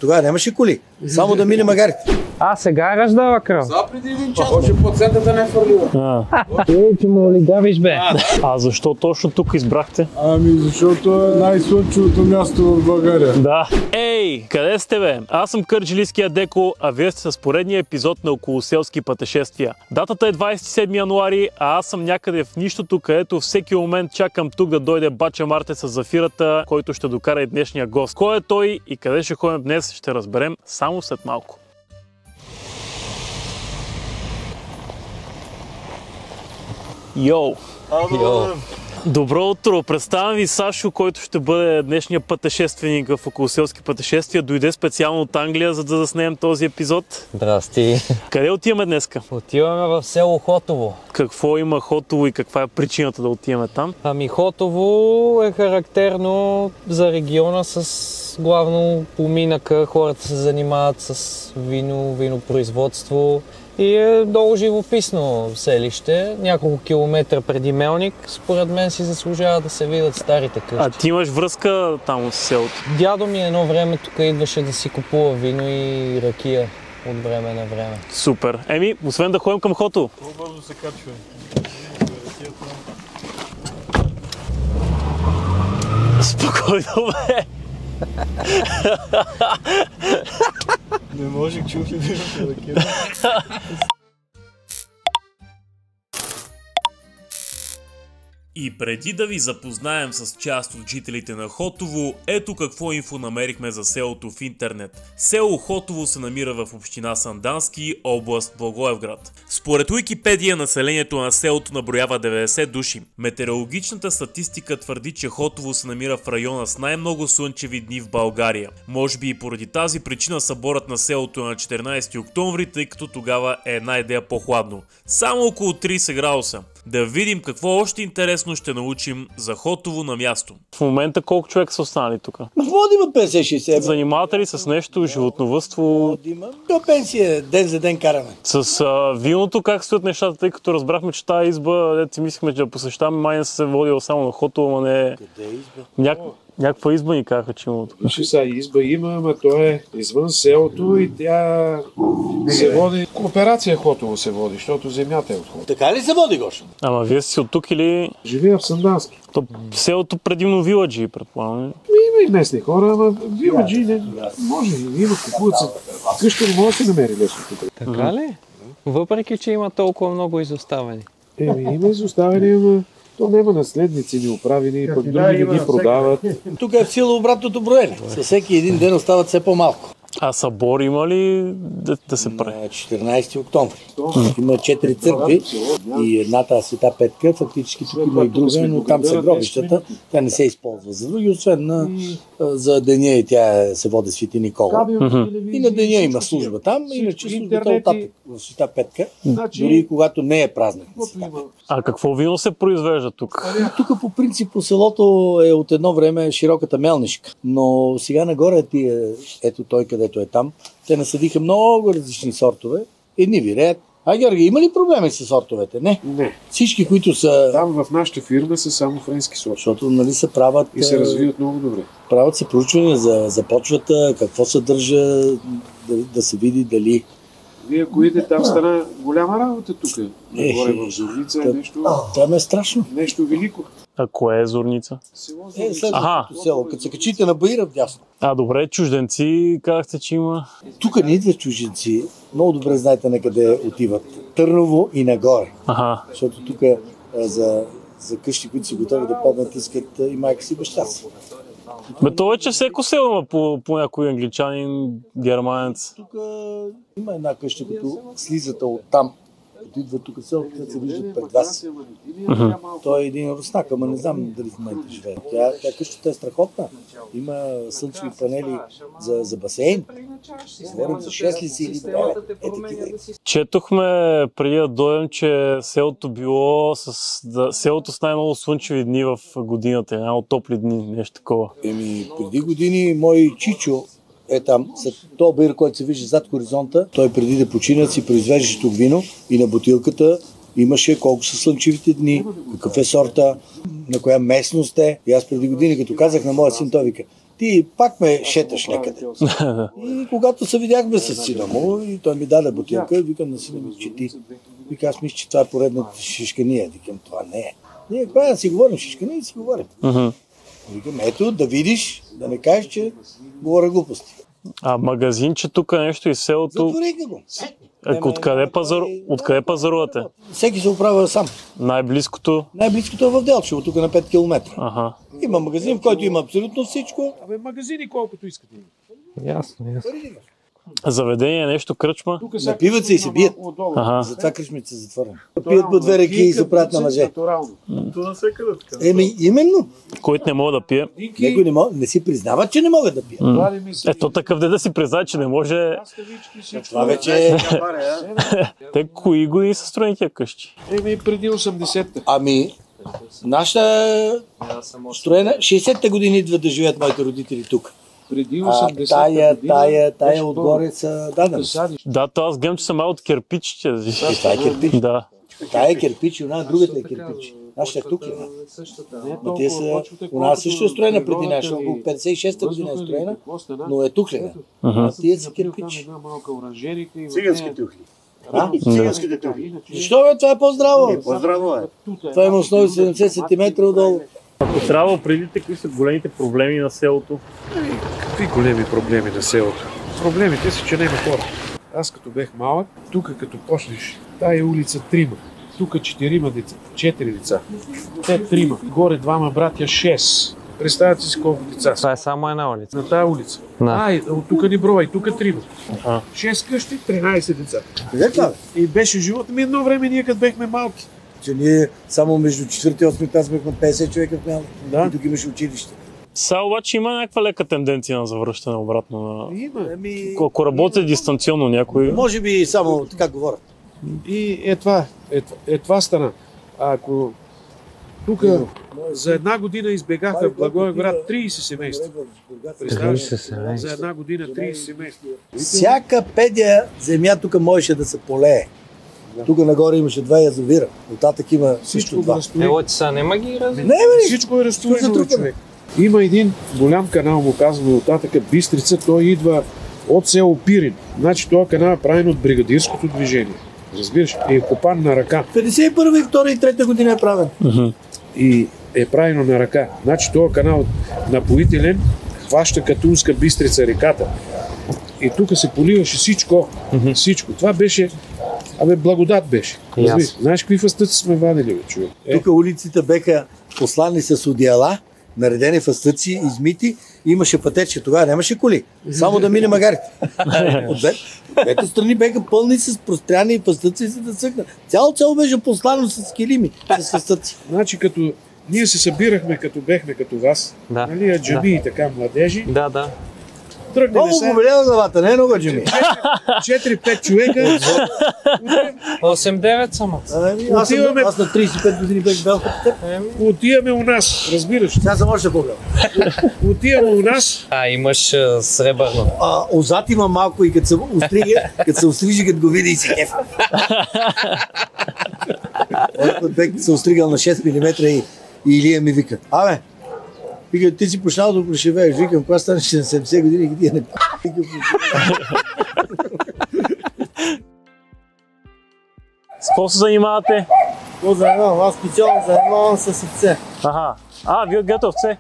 Тогава нямаше коли. Само да мине магарите. Сега раздава кръв. За преди един час. Може процентата не е фърлила. Че му олигавиш, бе. А защо точно тук избрахте? Защото е най-слънчевото място в България. Да. Ей, къде сте, бе? Аз съм Кърджалийския Деко, а вие сте с поредния епизод на околоселски пътешествия. Датата е 27 януари, а аз съм някъде в нищото, където всеки момент чакам тук да дойде бача Марте с зафирата, който ще докара и днешния гост. Кой е той и къде ще ходим днес, ще разберем само след малко. Йоу! Добро утро! Представям ви Сашо, който ще бъде днешния пътешественик в околоселски пътешествия. Дойде специално от Англия, за да заснем този епизод. Здрасти. Къде отиваме днеска? Отиваме в село Хотово. Какво има Хотово и каква е причината да отиваме там? Хотово е характерно за региона с главно поминъка. Хората се занимават с винопроизводство. И е много живописно селище, няколко километра преди Мелник. Според мен си заслужава да се видят старите къщи. А ти имаш връзка там с селото? Дядо ми едно време тук идваше да си купува вино и ракия от време на време. Супер. Освен да ходим към Хотово. По-бързо се качва. Спокойно, бе! Не можех чух ли да имаш ракета? И преди да ви запознаем с част от жителите на Хотово, ето какво инфо намерихме за селото в интернет. Село Хотово се намира в община Сандански, област Благоевград. Според Уикипедия населението на селото наброява 90 души. Метеорологичната статистика твърди, че Хотово се намира в района с най-много слънчеви дни в България. Може би и поради тази причина съборът на селото е на 14 октомври, тъй като тогава е една идея по-хладно. Само около 30 градуса. Да видим какво още интересно ще научим за Хотово на място. В момента колко човека са останали тук? Може да има 50-60. Занимавате ли с нещо, животновъдство? До пенсия, ден за ден караме. С виното как стоят нещата, тъй като разбрахме, че тази изба, дето си мислихме, че да посещаваме, май не се водила само на Хотово, ама не... Къде е изба? Някаква изба ни казаха, че има тук. Вижте сега, изба има, ама то е извън селото и тя се води... Кооперация Хотово се води, защото земята е от Хотово. Така ли се води, Гошо? Ама вие си от тук или... Живея в Сандански. То селото предимно виладжи, предполагам. Има и местни хора, ама виладжи не... Може, има, купуват се. Къща не може да се намери лесно тук. Така ли? Въпреки, че има толкова много изоставени. Има изоставени, ама... То няма наследници ни оправени, пък други не ги продават. Тук е в сила обратното броене. Със всеки един ден остават все по-малко. А събор има ли да се прави? На 14 октомври. Има 4 църкви и едната Света Петка, фактически тук има и друга, но там са гробищата. Тя не се използва за други, освен за деня и тя се води Свети Никола. И на деня има служба там, иначе службата е оттатък в Света Петка, дори и когато не е празник. А какво вино се произвежда тук? Тук по принцип по селото е от едно време широката мелнишка, но сега нагоре ето той където е там, те насъдиха много различни сортове, едни виреят. Георги, има ли проблеми с сортовете? Не. Всички, които са... Там в нашата фирма са само френски сорти. Защото нали се правят... И се развиват много добре. Правят се проучвания за почвата, какво съдържа, да се види дали... Вие ако идете, там стана голяма работа тук. Нагоре в Зорница е нещо... Там е страшно. Нещо велико. А кое е Зорница? Следващото село. Като се качите на Баира вдясно. Добре, чужденци, казахте, че има. Тук не идват чужденци. Много добре знаете на къде отиват. Търново и нагоре. Защото тук за къщи, които са готови да паднат, искат и майка си, и баща си. То е, че всеко село има по някой англичанин, германец. Тук има една къща, като слизате от там, като идва тук село, където се виждат пред вас. Той е един руснак, ама не знам дали в момента живее. Тя къщата е страхотна. Има слънчеви панели за басейн. Говорим за 6 лиси или бе. Четохме преди да дойдем, че селото било селото с най-много слънчеви дни в годината, най-много топли дни, нещо такова. Преди години мой чичо е там, след този бир, който се вижда зад хоризонта, той преди да почина си произвеждаше тук вино и на бутилката имаше колко са слънчевите дни, какъв е сорта, на коя местност е. И аз преди години, като казах на моя син, той вика: ти пак ме шеташ някъде. И когато се видяхме с сина му, и той ми даде бутилка, и викам на сина ми, че ти. Вика, аз мисля, че това е поредната шишкания. Викам, това не е. Ние какво да си говорим шишкания и си говорим. Викам, ето, да видиш, да не кажеш, че говоря глупости. А магазинче тук нещо из селото... Затвориха го. Откъде пазарувате? Всеки се оправя сам. Най-близкото? Най-близкото е в Делчево, тук на 5 км. Ага. Има магазин, в който има абсолютно всичко. Абе, магазини колкото искате. Ясно. Заведение, нещо, кръчма? Напиват се и се бият. Ага. Затова кръчмите са затворени. Пият по 2 ръки и се правят на мъже. Именно. Който не мога да пие. Некои не си признават, че не могат да пият. Ето такъв да си признава, че не може... Това вече е... Те кои години са строени тия къщи? Преди 80-та. Ами, нашата строена... 60-те години идват да живеят моите родители тук. Преди 80-та Тая отгоре са дадени. Да, то аз гледам, че са малко от кирпичите. Това е кирпич. Да. Тая е кирпич и она другата е кирпич. Нашата е тук. Но те са... Она също е строена преди наша. Около 56-та година е строена, но е тухлена. Тия са кирпич. Цигански тухли. Циганските тухли. Защо бе? Това е по-здраво. По-здраво е. Това има основи 70 см отдолу. Ако трябва да определите какви са големите проблеми на селото? Какви големи проблеми на селото? Проблемите са, че няма хора. Аз като бех малък, тук като почнеш, тая улица 3, тук 4 деца, 4 деца, те 3, горе 2 братя 6. Представете си колко деца са. Това е само една улица. На тая улица. От тук ни брова и тук 3. 6 къщи, 13 деца. И беше живот. Едно време ние като бехме малки. Че ние само между 4 и 8 клас бяхме 50 човека в Мяла. Да. И тук имаше училище. Сега обаче има някаква лека тенденция на завръщане обратно на... Има. Ако работят дистанционно някой... Може би само така говорят. И това стана. Ако тук за една година избегаха в Благоевград 30 семейства. За една година 30 семейства. Всяка педия земя тук можеше да се полее. Тук нагоре имаше 2 язовира. Оттатък има всичко това. Са, нема ги разли. Всичко е разтворено, човек. Има един голям канал, му казваме оттатъка Бистрица, той идва от село Пирин. Значи този канал е правен от бригадирското движение. Разбираш? И е копан на ръка. 51, 2 и 3 година е правен. И е правено на ръка. Значи този канал напоителен хваща Катунска Бистрица реката. И тук се поливаше всичко. Всичко. Това беше... благодат беше. Знаеш какви фъстъци сме вадили, човек? Тук улиците беха послани с одеяла, наредени фъстъци, измити. Имаше пътече. Тогава нямаше коли. Само да мине магарите. От двете страни беха пълни с простряни фъстъци, за да цъкнат. Цяло беше послано с килими, с фъстъци. Значи като ние се събирахме, като бехме като вас, нали, джами и така младежи. Да. Много побелела главата, не е много джами. 4-5 човека. 8-9 само. Аз на 35 години бех бел като теб. Отиваме у нас, разбираш. Сега съм още по-бел. Отиваме у нас. Имаш сребърно. Озад има малко и като се острижи, като го види и се кефа. Бех се остригал на 6 мм и Илия ми вика: абе, вика, ти си почнал да прошивееш. Викам, кога станеш на 70 години и тия не пика. С какво се занимавате? Какво занимавам? Аз специално занимавам с овце. Вие гледате овце?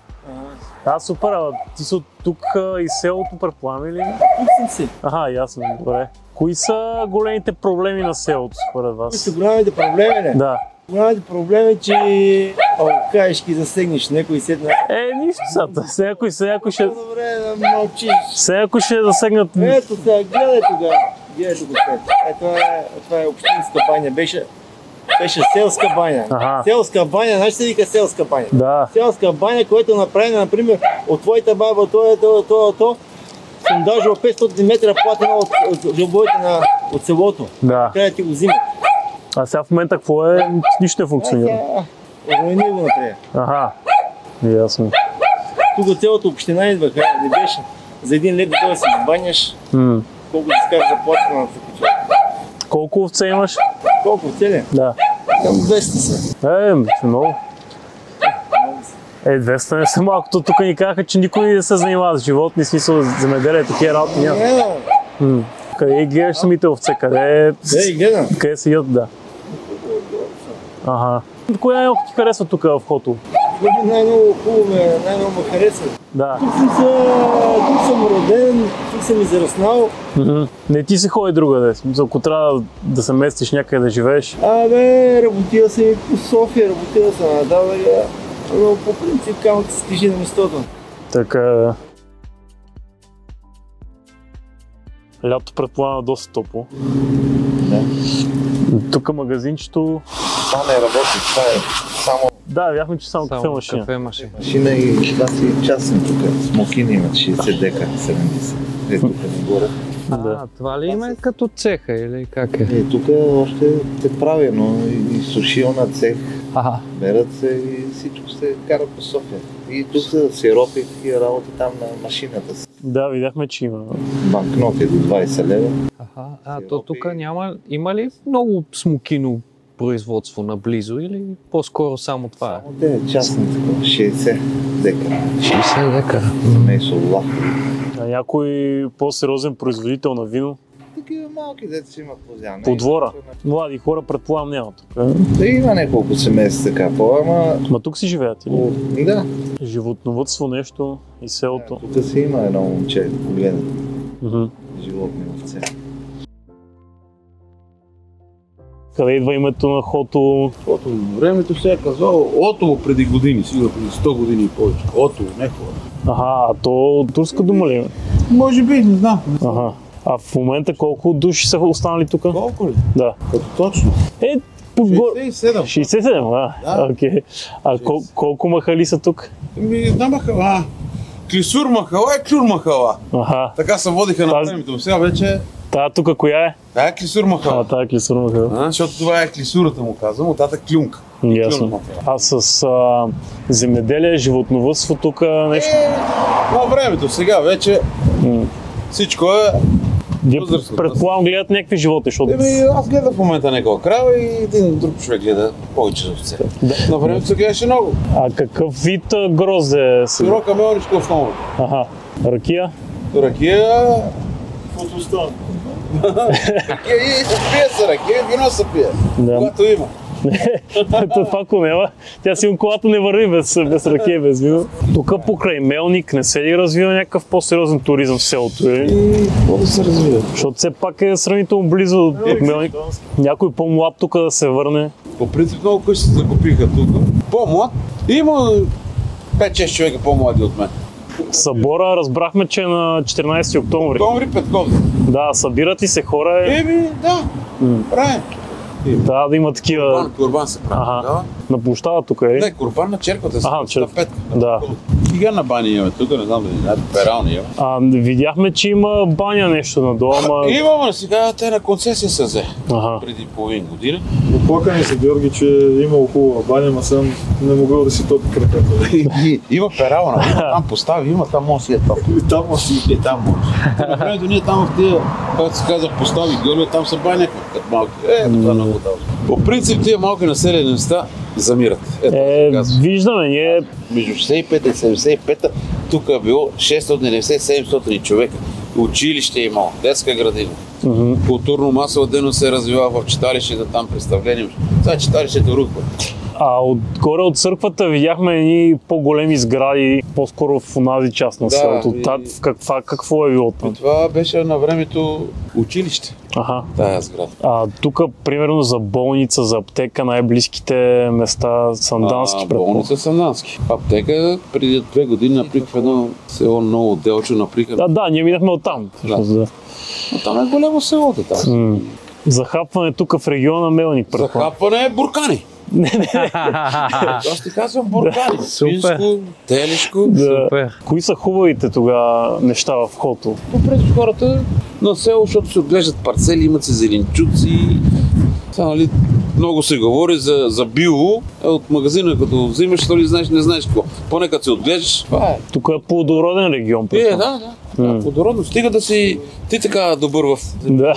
Супер, ти си от тук и селото, предполагам или? Тук съм си. Ясно, добре. Кои са големите проблеми на селото, според вас? Кои са големите проблеми, не? Да. Големите проблеми, че ако кажеш ги засегнеш някой седна. Нищо сата. Сега ще... Добре, да мълчиш. Сега ще засегнат... Ето сега, гледай тогава. Гледай тук. Това е общинска баня. Беше селска баня. Селска баня, знаеш се вика селска баня? Да. Селска баня, която е направена, например, от твоята баба, то. Съм дължил 500 метра платена от жълбовете от селото. Да. Трябва да ти го взимат. А сега в момента какво е? Нищо не функционира. Органи го направя. Ясно. Тук цялата община идваха, не беше. За 1 лет да си баняш, колко ти скажеш заплатка на всеки човек. Колко овце имаш? Колко овце ли? Да. Към 200 са. Много. 200 не са малко. Тук ни казаха, че никой не се занимава с животни, смисъл земеделие, такива работи няма. Къде гледаш самите овце? Къде седят, да. Ага. Коя най-много ти харесва тук в Хотово? Най-много хубаво най-много ме харесва. Да. Тук съм роден, тук съм израснал. Не ти се ходи другаде, ако трябва да се местиш някъде да живееш. Работил съм и по София, работил съм на Давария, но по принцип камък се стижи на местото. Така. Лято предполага доста топло. Да. Тук магазинчето... Това не работи, това е само... Да, видяхме, че само кафе машина. Машина и това си частен тук. Смокини имат 60 дека, 70. Тук нагоре. Това ли има като цеха или как е? Тук още се прави, но и сушилна цех. Мерят се и всичко се кара по София. И тук са сиропи и такива работи там на машината. Да, видяхме, че има. Банкноти до 20 лева. То тук има ли много смокино производство наблизо или по-скоро само това е? Само частно такова, 60 дека. 60 дека? Месо лак. А някой по-сериозен производител на вино? Такива малки деца имат позяна. По двора? Млади хора предполагам няма тук. Да има няколко семейства така Ма тук си живеят или? Да. Животновъдство нещо и селото. Тук си има едно момче, погледа. Животни овце. Къде идва името на Хотово? Хотово. Времето се е казало Отово преди години, сигурно преди 100 години и повече. Отово, не хора. А то турска дума ли е? Може би, не знам. А в момента колко души са останали тук? Колко ли? Да. Като точно? 67. 67, Да. Окей. А колко махали са тук? Една махала. Клисур махала и Клюр махала. Така се водиха на времето. Сега вече... Тая тук коя е? Тая е Клисур махала. Тая е Клисур махала. Защото това е клисурата му казвам, от тата Клюнка. Ясно. А с земеделие, животновъдство тук нещо? На времето, сега вече всичко е... Предполагам гледат някакви животни, защото... Аз гледам в момента някаква крава и един друг човек гледа повече за овце. На времето се гледаше много. А какъв вид грозде е? Широка мелничка основа. Ракия? Ракия... Фотостан. Ракия и се пие са ракия, вино се пие. Когато има. Това ако няма, тя сигурно колата не върви без ракия, без вино. Тук покрай Мелник не се ли развива някакъв по-сериозен туризъм в селото? Какво да се развива? Защото все пак е сравнително близо от Мелник. Някой по-млад тук да се върне. По принцип много къщи се закупиха тук. По-млад. Има 5-6 човека по-млади от мен. Събора разбрахме, че е на 14 октомври. Октомври Петковни. Да, събират ли се хора? Да, правим. Трябва да има такива... Курбан се прави. На площада тук е? Не, курбан на черквата се прави. Петка. Да. Сега на бани имаме тук, не знам дали знаете, перални имаме. Видяхме, че има баня нещо надолу, ама... Имаме, сега те на концесия се взе. Преди половин година. Оплакани се, Георги, че имало хубава баня, ама съм не могъл да си топи краката. Има перална, там постави, има, там може да си е топ. Там може да си там може. На времето ние там в тия, както се казва, постави Георги, там са баняхме, като малки. Това много дълго. По принцип тия малки населени места замират. Виждаме, ние... Между 65 и 75 тук е било 690-700 човека. Училище е имало, детска градина. Културно-масова дейност се развива в читалището, там представление. Това читалището рухва. Отгоре от църквата видяхме едни по-големи сгради, по-скоро в онази част на селото. Какво е било там? Това беше на времето училище. Тая сграда. Тук, примерно, за болница, за аптека, най-близките места Сандански. Болница Сандански. Аптека преди 2 години наприх в едно село Ново Делчо. Да, ние минахме оттам. Там е голямо селото. Захапване тук в региона Мелник. Захапване е буркани. Аз ти казвам буркани. Свинско, телешко. Кои са хубавите тогава неща в Хотово? Попред хората на село, защото се отглеждат парцели, имат се зеленчуци. Много се говори за био. От магазина, като взимаш, то ли знаеш, не знаеш какво. Поне като се отглеждаш, това е. Тук е плодороден регион. Да. Плодородно. Стига да си ти така добър в да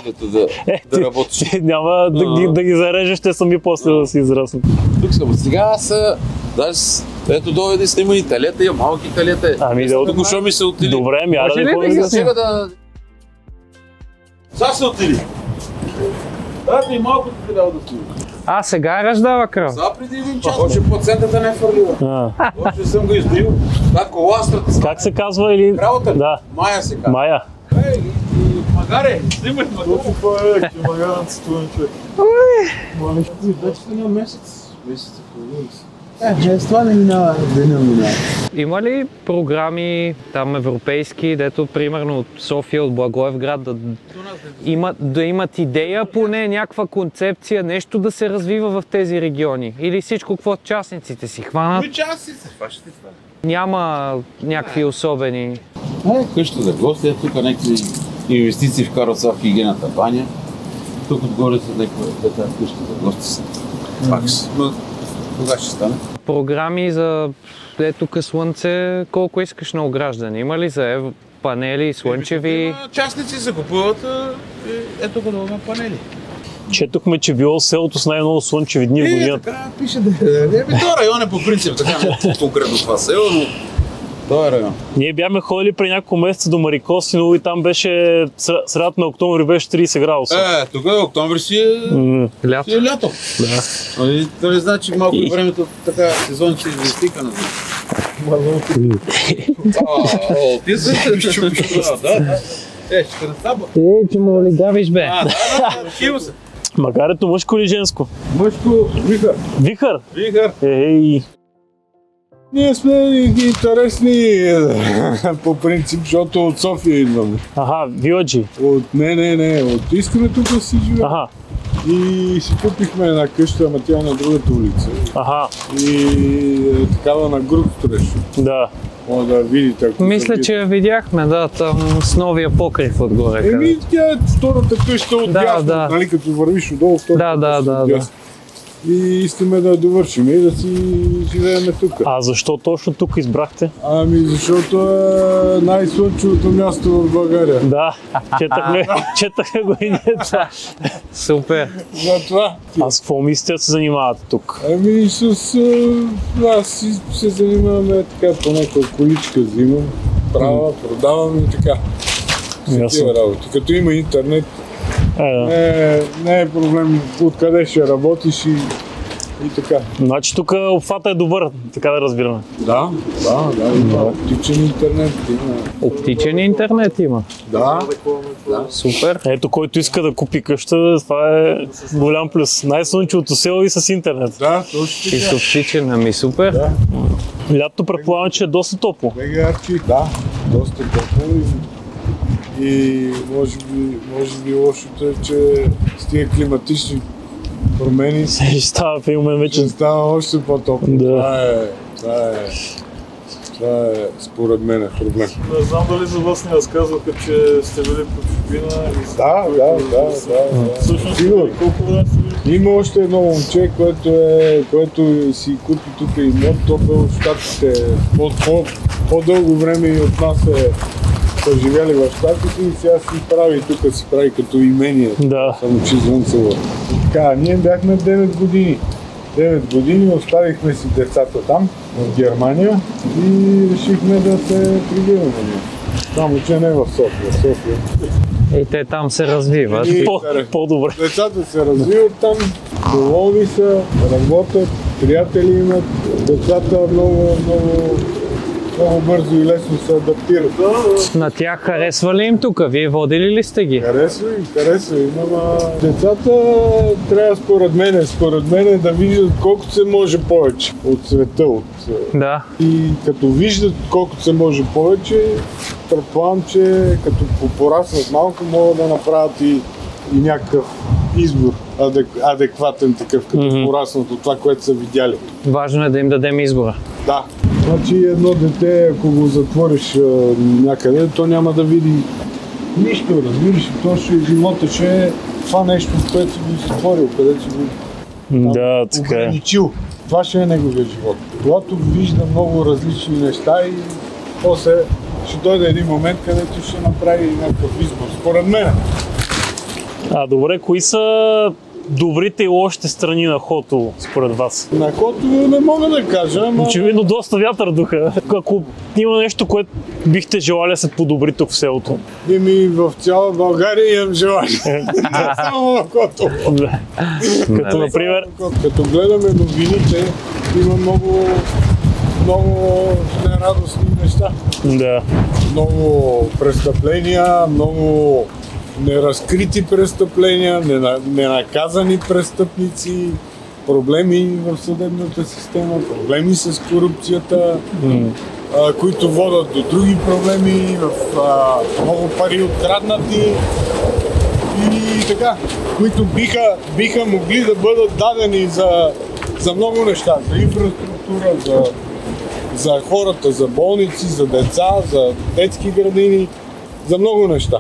работиш. Ти няма да ги зарежеш, те сами после да си израснат. Тук съм. Сега аз даже Ето доведе снима и талета, и малки талета. Ами да тук шо ми се отили. Добре, ами аре да ходим да сега да... Сега се отили. Дайте и малко ти трябва да стои. Сега раздава кръв. Сега преди един час. Още плацентата не е фърлила. Още съм го издаил. Да, коластрата. Как се казва или... Кралата? Да. Майя се казва. Майя. Ей, магаре, снимай ме. Точно това е, магаранци, това е човек. Вече сте на месец. Месец и половина. С това не минава, деня минава. Има ли програми там европейски, дето примерно от София, от Благоевград да имат идея, поне някаква концепция, нещо да се развива в тези региони? Или всичко, какво частниците си хванат? Частниците, това ще това. Няма някакви особени... Къща за гости, тук някакви инвестиции вкарват са в хигиената баня. Тук отгоре са някаква къща за гости са. Факс. Кога ще стане? Програми за тук слънце, колко искаш на ограждане? Има ли за панели, слънчеви? Частници се купуват, ето го има панели. Четохме, че било селото с най-много слънчеви дни в годината. Така пише да това район е по принцип, така не конкретно това село, но това е район. Ние бяхме ходили при няколко месеца до Марикосиново и там беше средата на октомври беше 30 градуса. Тук октомври си е лято. Да. Това значи малко времето така сезон ще излистика на ти се да. Ще насаба. Че му лигавиш бе. Решил се. Магарето мъжко или женско? Мъжко, вихър. Вихър? Вихър. Ей. Ние сме интересни по принцип, защото от София идваме. Виладжи. Не, от Искра тук си живеем. И си купихме една къща, ама тя е на другата улица. И такава на груд строеж. Да. Може да видите. Мисля, че я видяхме, да, там с новия покрив отгоре. Тя е втората къща от дясно, нали, като вървиш отдолу, втората къща от дясно. И искаме да довършим и да си живеем тук. А защо точно тук избрахте? Защото е най-слънчевото място в България. Да, четахме го и ние. Супер. Затова. А с какво мислите да се занимавате тук? Аз се занимаваме така, по някаква количка взимам, продавам и така. Такива работи. Като има интернет, не е проблем откъде ще работиш и така. Значи тук обхвата е добър, така да разбираме. Да, има оптичен интернет. Оптичен интернет има? Да. Супер. Ето, който иска да купи къща, това е голям плюс. Най-слънчевото село и с интернет. Да, точно така. И с оптичен, супер. Да. Лятото предполагам, че е доста топло. Да, доста топло. И може би лошото е, че с тия климатични промени ще става в един момент вече. Ще става още по-топло. Да. Това е според мен проблем. Не знам дали за вас не разказваха, че сте били по чужбина. Да. Всъщност, колко време сте били? Има още едно момче, което си купи тук имот. То бе от Щатите. По-дълго време и от нас са живели в Щатите и сега си прави като имение. Да. Само че Звънцево. Така, ние бяхме 9 години. 9 години оставихме си децата там, в Германия и решихме да се прибираме. Само че не в София. И те там се развиват. По-добре. Децата се развиват там, доволни са, работят, приятели имат. Децата много бързо и лесно се адаптират. На тях харесва ли им тук? Вие водили ли сте ги? Харесва им, ама децата трябва според мен да виждат колкото се може повече от света. Да. И като виждат колкото се може повече, предполагам, че като пораснат малко, могат да направят и някакъв избор, адекватен такъв, като пораснат от това, което са видяли. Важно е да им дадем избора. Да. Значи едно дете, ако го затвориш някъде, то няма да види нищо, разбираш. То живота ще е това нещо, което си го затворил, където си го ограничил. Това ще е неговия живот. Когато вижда много различни неща и после ще дойде един момент, където ще направи някакъв избор, според мен. Добре, кои са добрите и лошите страни на Хотово, според вас? На Хотово не мога да кажа, ама... Очевидно доста вятър духа. Ако има нещо, което бихте желали да се подобри тук в селото? В цяла България имам желание. Само на Хотово. Като например? Като гледаме новините, има много нерадостни неща. Да. Много престъпления, много неразкрити престъпления, ненаказани престъпници, проблеми в съдебната система, проблеми с корупцията, които водят до други проблеми, много пари откраднати и така, които биха могли да бъдат дадени за много неща, за инфраструктура, за хората, за болници, за деца, за детски градини, за много неща.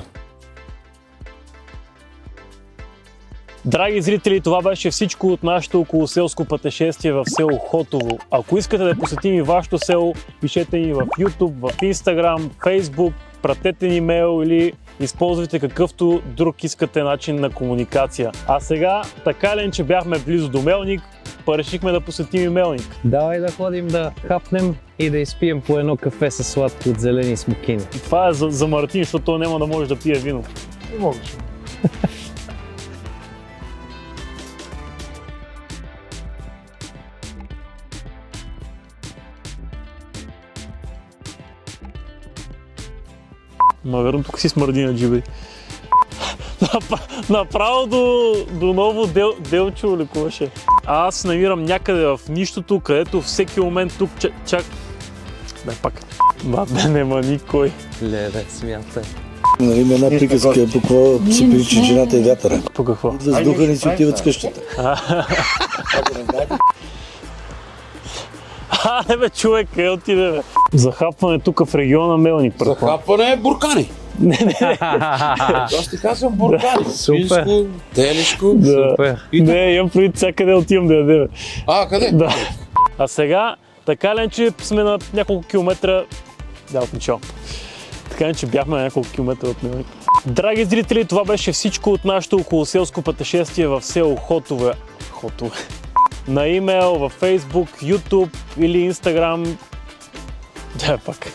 Драги зрители, това беше всичко от нашето околоселско пътешествие в село Хотово. Ако искате да посетим и вашето село, пишете ни в YouTube, в Instagram, Facebook, пратете ни имейл или използвайте какъвто друг искате начин на комуникация. А сега, така ли, че бяхме близо до Мелник, решихме да посетим и Мелник. Давай да ходим да хапнем и да изпием по едно кафе с сладко от зелени смокини. Това е за Мартин, защото той няма да може да пие вино. Не можеш. Наверно тук си смърди на джибри. Направо до ново делчо ли куваше. Аз се намирам някъде в нищото, където всеки момент тук чак... Дай пак. Нема никой. Леле, смятай. Има една приказка, по какво се прилича жената и вятъра. По какво? Въздуха ни си отиват с къщата. Не бе, човек, къде отиде бе? Захапване тук в региона Мелник. Захапване е буркани. Не. Аз ти казвам буркани. Супер. Телешко. Супер. Не, имам предвид всякъде отивам да ядем. Къде? Да. А сега, така ли, че сме на няколко километра... Да, от начало. Така ли, че бяхме на няколко километра от Мелник. Драги зрители, това беше всичко от нашето околоселско пътешествие в село Хотово. На имейл, във Facebook, YouTube или Instagram. Да, пак.